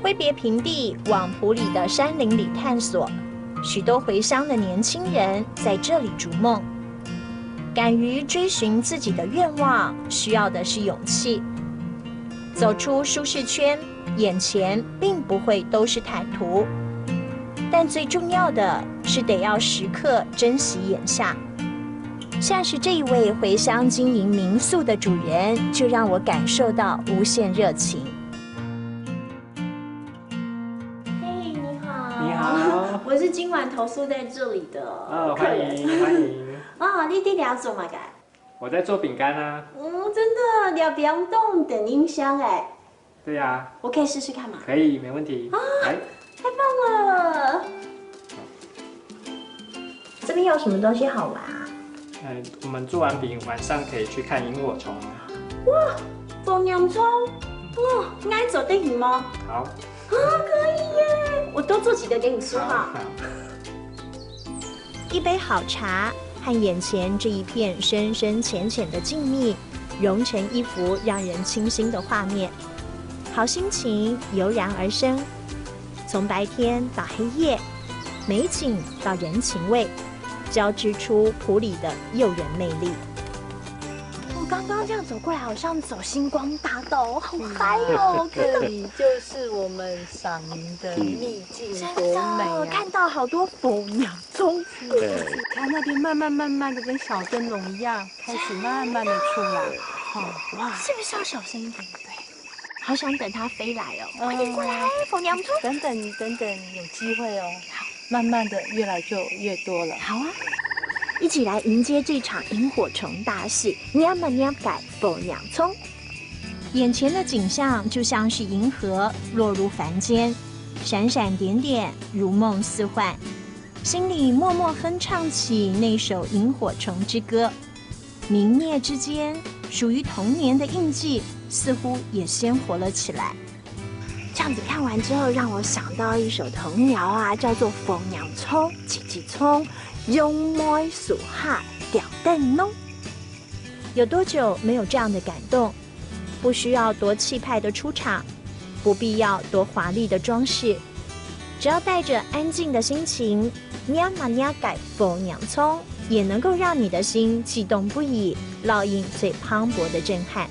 挥别平地，往埔里的山林里探索。许多回乡的年轻人在这里逐梦。敢于追寻自己的愿望，需要的是勇气。走出舒适圈，眼前并不会都是坦途，但最重要的是得要时刻珍惜眼下。像是这一位回乡经营民宿的主人，就让我感受到无限热情。嘿，你好。你好，我是今晚投宿在这里的欢迎欢迎。你在聊什么噶？我在做饼干啊。真的聊冰冻等音箱哎。对呀。我可以试试看吗？可以，没问题。来，太棒了！这边有什么东西好玩啊？我们做完饼，晚上可以去看萤火虫。哇，凤娘葱，该走得赢吗？好。可以耶！我多做几个给你吃哈。一杯好茶和眼前这一片深深浅浅的静谧，融成一幅让人清新的画面。好心情油然而生，从白天到黑夜，美景到人情味，交织出埔里的诱人魅力。我刚刚这样走过来，好像走星光大道，好嗨哦！这里就是我们赏萤的秘境，多美啊！看到好多蜂鸟钟，看那边慢慢的跟小灯笼一样，开始慢慢的出来。哇，是不是要小声一点？对，好想等它飞来哦！快点过来，蜂鸟钟！等等，有机会哦。好，慢慢的越来就越多了。好啊。一起来迎接这场萤火虫大戏，娘嘛娘改蜂娘葱。眼前的景象就像是银河落入凡间，闪闪点点，如梦似幻。心里默默哼唱起那首萤火虫之歌。明灭之间，属于童年的印记似乎也鲜活了起来。这样子看完之后，让我想到一首童谣啊，叫做《蜂娘葱，几几葱》。用麦数下吊灯笼，有多久没有这样的感动？不需要多气派的出场，不必要多华丽的装饰，只要带着安静的心情，娘嘛娘改蜂娘葱，也能够让你的心悸动不已，烙印最磅礴的震撼。